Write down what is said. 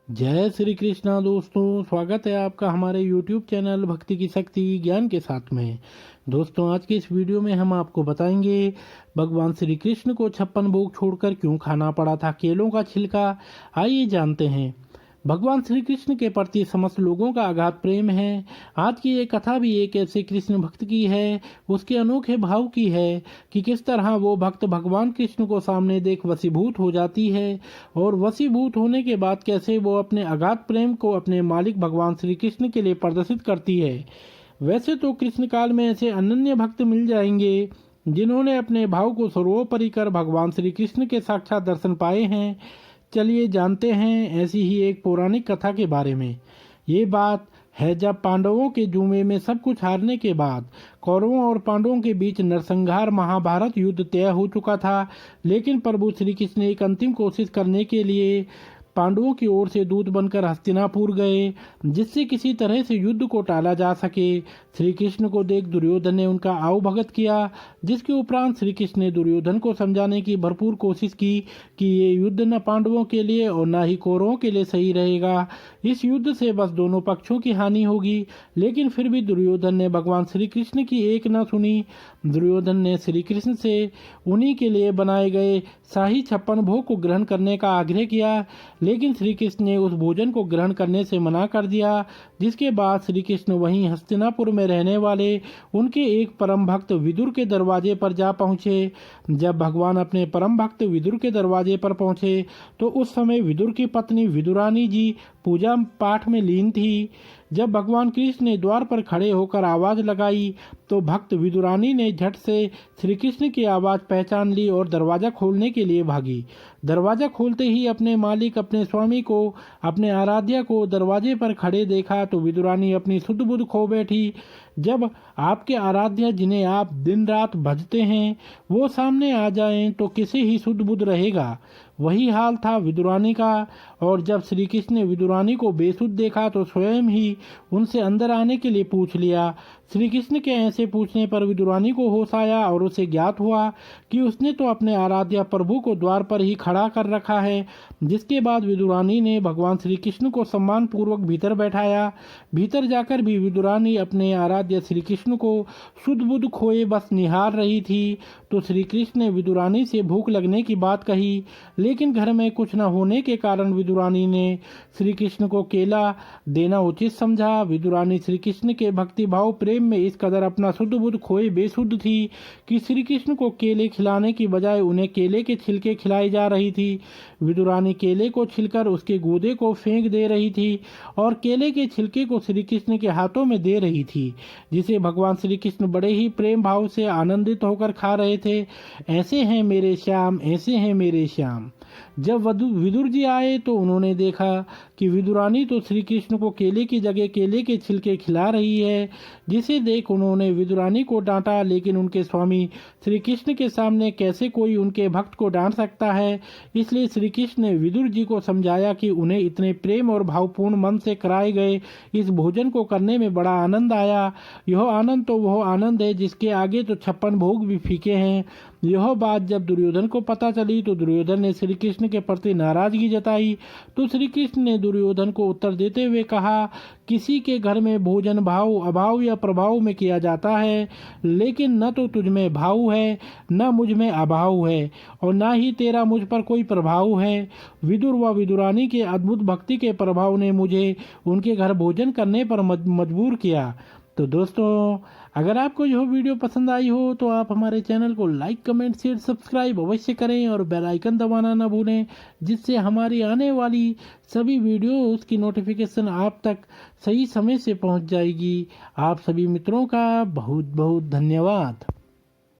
जय श्री कृष्णा दोस्तों, स्वागत है आपका हमारे YouTube चैनल भक्ति की शक्ति ज्ञान के साथ में। दोस्तों, आज के इस वीडियो में हम आपको बताएंगे भगवान श्री कृष्ण को 56 भोग छोड़कर क्यों खाना पड़ा था केलों का छिलका। आइए जानते हैं। भगवान श्री कृष्ण के प्रति समस्त लोगों का अगाध प्रेम है। आज की ये कथा भी एक ऐसे कृष्ण भक्त की है, उसके अनोखे भाव की है कि किस तरह वो भक्त भगवान कृष्ण को सामने देख वशीभूत हो जाती है और वशीभूत होने के बाद कैसे वो अपने अगाध प्रेम को अपने मालिक भगवान श्री कृष्ण के लिए प्रदर्शित करती है। वैसे तो कृष्ण काल में ऐसे अनन्य भक्त मिल जाएंगे जिन्होंने अपने भाव को सर्वोपरि कर भगवान श्री कृष्ण के साक्षात दर्शन पाए हैं। चलिए जानते हैं ऐसी ही एक पौराणिक कथा के बारे में। ये बात है जब पांडवों के जुमे में सब कुछ हारने के बाद कौरवों और पांडवों के बीच नरसंहार महाभारत युद्ध तय हो चुका था। लेकिन प्रभु श्री कृष्ण एक अंतिम कोशिश करने के लिए पांडवों की ओर से दूत बनकर हस्तिनापुर गए, जिससे किसी तरह से युद्ध को टाला जा सके। श्री कृष्ण को देख दुर्योधन ने उनका आवभगत किया, जिसके उपरांत श्री कृष्ण ने दुर्योधन को समझाने की भरपूर कोशिश की कि ये युद्ध न पांडवों के लिए और न ही कौरवों के लिए सही रहेगा। इस युद्ध से बस दोनों पक्षों की हानि होगी। लेकिन फिर भी दुर्योधन ने भगवान श्री कृष्ण की एक न सुनी। दुर्योधन ने श्री कृष्ण से उन्हीं के लिए बनाए गए शाही 56 भोग को ग्रहण करने का आग्रह किया, लेकिन श्री कृष्ण ने उस भोजन को ग्रहण करने से मना कर दिया। जिसके बाद श्री कृष्ण वहीं हस्तिनापुर में रहने वाले उनके एक परम भक्त विदुर के दरवाजे पर जा पहुंचे। जब भगवान अपने परम भक्त विदुर के दरवाजे पर पहुंचे तो उस समय विदुर की पत्नी विदुरानी जी पूजा पाठ में लीन थी। जब भगवान कृष्ण ने द्वार पर खड़े होकर आवाज लगाई तो भक्त विदुरानी ने झट से श्री कृष्ण की आवाज पहचान ली और दरवाजा खोलने के लिए भागी। दरवाजा खोलते ही अपने मालिक अपने स्वामी को अपने आराध्या को दरवाजे पर खड़े देखा तो विदुरानी अपनी सुध बुध खो बैठी। जब आपके आराध्या जिन्हें आप दिन रात भजते हैं वो सामने आ जाएं तो किसे ही सुध बुध रहेगा। वही हाल था विदुरानी का। और जब श्री कृष्ण ने विदुरानी को बेसुध देखा तो स्वयं ही उनसे अंदर आने के लिए पूछ लिया। श्री कृष्ण के ऐसे पूछने पर विदुरानी को होश आया और उसे ज्ञात हुआ कि उसने तो अपने आराध्या प्रभु को द्वार पर ही खड़ा कर रखा है। जिसके बाद विदुरानी ने भगवान श्री कृष्ण को सम्मान पूर्वक भीतर बैठाया। भीतर जाकर भी विदुरानी अपने आराध्य श्री कृष्ण को शुद्ध बुद्ध खोए बस निहार रही थी। तो श्री कृष्ण ने विदुरानी से भूख लगने की बात कही, लेकिन घर में कुछ न होने के कारण विदुरानी ने श्री कृष्ण को केला देना उचित समझा। विदुरानी श्री कृष्ण के भक्ति भाव प्रेम में इस कदर अपना शुद्ध बुद्ध खोए बेसुद्ध थी कि श्री कृष्ण को केले खिलाने की बजाय उन्हें केले के छिलके खिलाई जा रही थी। विदुरानी केले को छिलकर उसके गूदे को फेंक दे रही थी और केले के छिलके को श्री कृष्ण के हाथों में दे रही थी, जिसे भगवान श्री कृष्ण बड़े ही प्रेम भाव से आनंदित होकर खा रहे थे। ऐसे हैं मेरे श्याम, ऐसे हैं मेरे श्याम। जब विदुर जी आए तो उन्होंने देखा कि विदुरानी तो श्री कृष्ण को केले की जगह केले के छिलके खिला रही है, जिसे देख उन्होंने विदुरानी को डांटा। लेकिन उनके स्वामी श्री कृष्ण के सामने कैसे कोई उनके भक्त को डांट सकता है। इसलिए श्री कृष्ण ने विदुर जी को समझाया कि उन्हें इतने प्रेम और भावपूर्ण मन से कराए गए इस भोजन को करने में बड़ा आनंद आया। यह आनंद तो वह आनंद है जिसके आगे तो 56 भोग भी फीके हैं। यह बात जब दुर्योधन को पता चली तो दुर्योधन ने श्री कृष्ण के प्रति नाराजगी जताई। तो श्री कृष्ण ने दुर्योधन को उत्तर देते हुए कहा, किसी के घर में भोजन भाव अभाव या प्रभाव में किया जाता है, लेकिन न तो तुझ में भाव है न मुझ में अभाव है और न ही तेरा मुझ पर कोई प्रभाव है। विदुर व विदुरानी के अद्भुत भक्ति के प्रभाव ने मुझे उनके घर भोजन करने पर मजबूर किया। तो दोस्तों, अगर आपको यह वीडियो पसंद आई हो तो आप हमारे चैनल को लाइक कमेंट शेयर सब्सक्राइब अवश्य करें और बेल आइकन दबाना न भूलें, जिससे हमारी आने वाली सभी वीडियोस की नोटिफिकेशन आप तक सही समय से पहुंच जाएगी। आप सभी मित्रों का बहुत बहुत धन्यवाद।